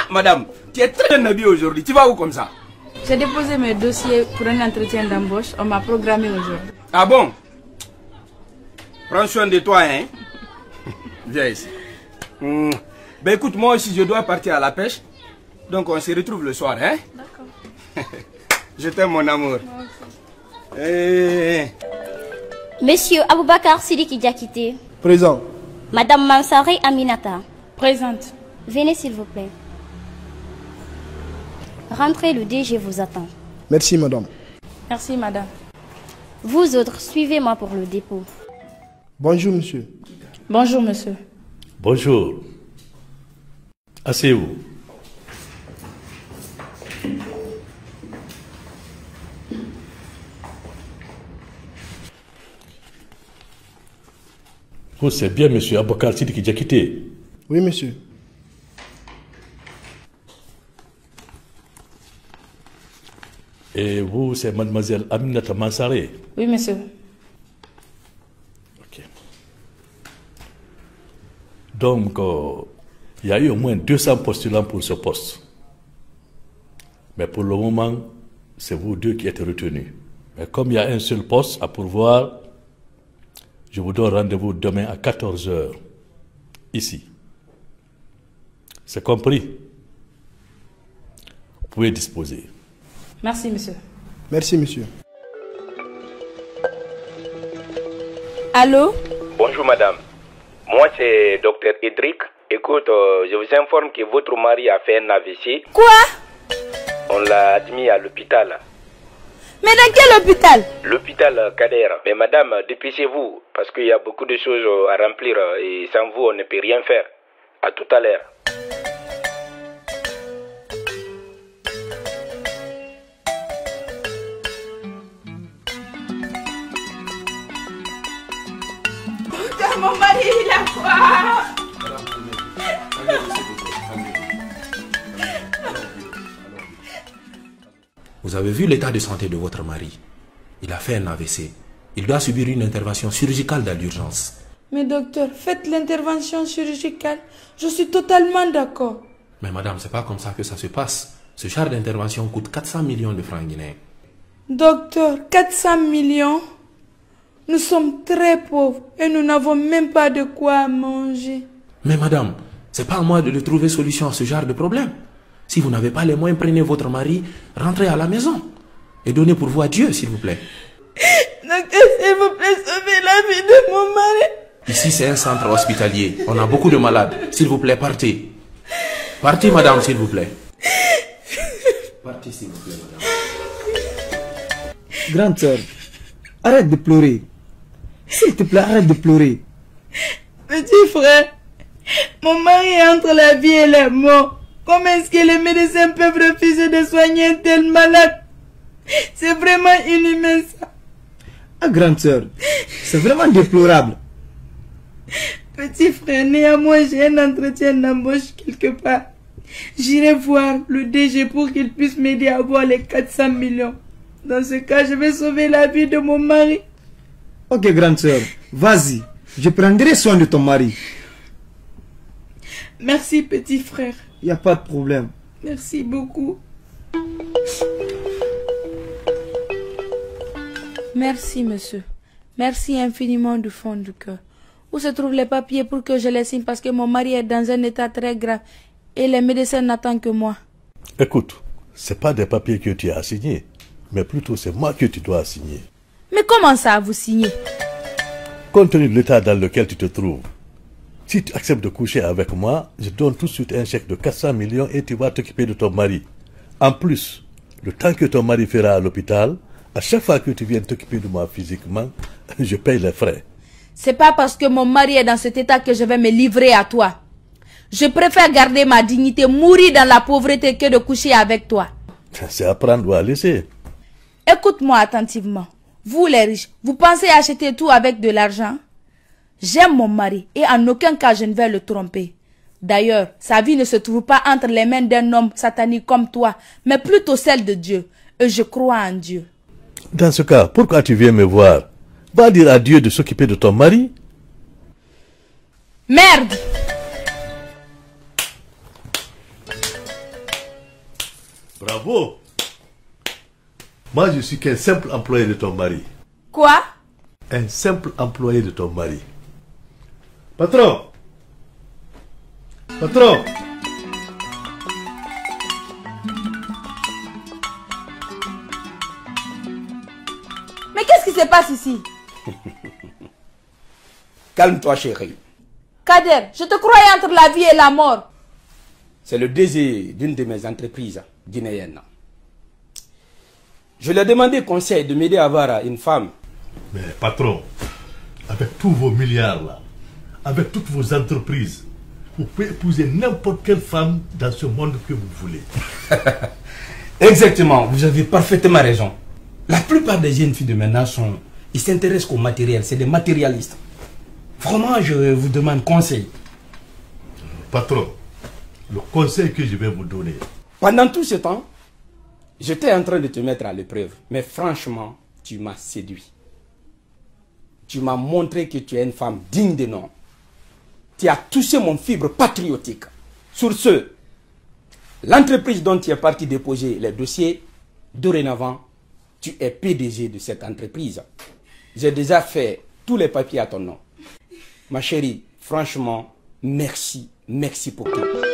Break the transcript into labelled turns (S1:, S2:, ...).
S1: Madame, tu es très habillée aujourd'hui. Tu vas où comme ça?
S2: J'ai déposé mes dossiers pour un entretien d'embauche. On m'a programmé aujourd'hui.
S1: Ah bon? Prends soin de toi, hein. Viens ici. Ben écoute, moi aussi je dois partir à la pêche. Donc on se retrouve le soir, hein. D'accord. Je t'aime mon amour.
S3: Monsieur Aboubakar Sidiki Diakité.
S4: Présent.
S3: Madame Mansare Aminata.
S2: Présente.
S3: Venez s'il vous plaît. Rentrez, le DG vous attend.
S4: Merci madame.
S2: Merci madame.
S3: Vous autres, suivez-moi pour le dépôt.
S4: Bonjour monsieur.
S2: Bonjour monsieur.
S5: Bonjour. Asseyez-vous. Vous, c'est bien monsieur Aboubakar Sidiki Diakité?
S4: Oui monsieur.
S5: Et vous, c'est mademoiselle Aminata Mansare?
S2: Oui monsieur.
S5: Ok. Donc, il y a eu au moins 200 postulants pour ce poste. Mais pour le moment, c'est vous deux qui êtes retenus. Mais comme il y a un seul poste à pourvoir, je vous donne rendez-vous demain à 14 h, ici. C'est compris? Vous pouvez disposer.
S2: Merci monsieur.
S4: Merci monsieur.
S2: Allô?
S1: Bonjour madame. Moi c'est docteur Edric. Écoute, je vous informe que votre mari a fait un AVC.
S2: Quoi?
S1: On l'a admis à l'hôpital.
S2: Mais dans quel hôpital?
S1: L'hôpital Kader. Mais madame, dépêchez-vous, parce qu'il y a beaucoup de choses à remplir et sans vous, on ne peut rien faire. À tout à l'heure.
S2: Putain, mon mari, il a quoi?
S6: Vous avez vu l'état de santé de votre mari. Il a fait un AVC. Il doit subir une intervention chirurgicale dans l'urgence.
S2: Mais docteur, faites l'intervention chirurgicale. Je suis totalement d'accord.
S6: Mais madame, c'est pas comme ça que ça se passe. Ce genre d'intervention coûte 400 millions de francs guinéens.
S2: Docteur, 400 millions? Nous sommes très pauvres et nous n'avons même pas de quoi manger.
S6: Mais madame, c'est pas à moi de trouver solution à ce genre de problème. Si vous n'avez pas les moyens, prenez votre mari, rentrez à la maison et donnez pour vous à Dieu, s'il vous plaît.
S2: Docteur, s'il vous plaît, sauvez la vie de mon mari.
S6: Ici, c'est un centre hospitalier. On a beaucoup de malades. S'il vous plaît, partez. Partez, madame, s'il vous plaît. Partez, s'il vous plaît, madame.
S4: Grande sœur, arrête de pleurer. S'il te plaît, arrête de pleurer.
S2: Petit frère, mon mari est entre la vie et la mort. Comment est-ce que les médecins peuvent refuser de soigner un tel malade? C'est vraiment inhumain ça.
S4: Ah, grande sœur, c'est vraiment déplorable.
S2: Petit frère, néanmoins j'ai un entretien d'embauche quelque part. J'irai voir le DG pour qu'il puisse m'aider à avoir les 400 millions. Dans ce cas, je vais sauver la vie de mon mari.
S4: Ok, grande sœur, vas-y. Je prendrai soin de ton mari.
S2: Merci, petit frère.
S4: Il n'y a pas de problème.
S2: Merci beaucoup. Merci, monsieur. Merci infiniment du fond du cœur. Où se trouvent les papiers pour que je les signe parce que mon mari est dans un état très grave et les médecins n'attendent que moi.
S5: Écoute, c'est pas des papiers que tu as signés, mais plutôt c'est moi que tu dois signer.
S2: Mais comment ça, vous signez?
S5: Compte tenu de l'état dans lequel tu te trouves, si tu acceptes de coucher avec moi, je donne tout de suite un chèque de 400 millions et tu vas t'occuper de ton mari. En plus, le temps que ton mari fera à l'hôpital, à chaque fois que tu viens t'occuper de moi physiquement, je paye les frais.
S2: C'est pas parce que mon mari est dans cet état que je vais me livrer à toi. Je préfère garder ma dignité, mourir dans la pauvreté que de coucher avec toi.
S5: C'est à prendre ou à laisser.
S2: Écoute-moi attentivement. Vous les riches, vous pensez acheter tout avec de l'argent? J'aime mon mari et en aucun cas je ne vais le tromper. D'ailleurs, sa vie ne se trouve pas entre les mains d'un homme satanique comme toi, mais plutôt celle de Dieu. Et je crois en Dieu.
S5: Dans ce cas, pourquoi tu viens me voir? Va dire à Dieu de s'occuper de ton mari.
S2: Merde!
S5: Bravo. Moi, je suis qu'un simple employé de ton mari.
S2: Quoi?
S5: Un simple employé de ton mari. Patron. Patron.
S2: Mais qu'est-ce qui se passe ici?
S1: Calme-toi, chérie.
S2: Kader, je te croyais entre la vie et la mort.
S1: C'est le DG d'une de mes entreprises guinéennes. Je lui ai demandé conseil de m'aider à avoir une femme.
S5: Mais patron, avec tous vos milliards là, avec toutes vos entreprises, vous pouvez épouser n'importe quelle femme dans ce monde que vous voulez.
S1: Exactement, vous avez parfaitement raison. La plupart des jeunes filles de maintenant ils s'intéressent au matériel, c'est des matérialistes. Vraiment, je vous demande conseil.
S5: Patron, le conseil que je vais vous donner.
S1: Pendant tout ce temps, j'étais en train de te mettre à l'épreuve. Mais franchement, tu m'as séduit. Tu m'as montré que tu es une femme digne de nom. Tu as touché mon fibre patriotique. Sur ce, l'entreprise dont tu es parti déposer les dossiers, dorénavant, tu es PDG de cette entreprise. J'ai déjà fait tous les papiers à ton nom. Ma chérie, franchement, merci pour tout.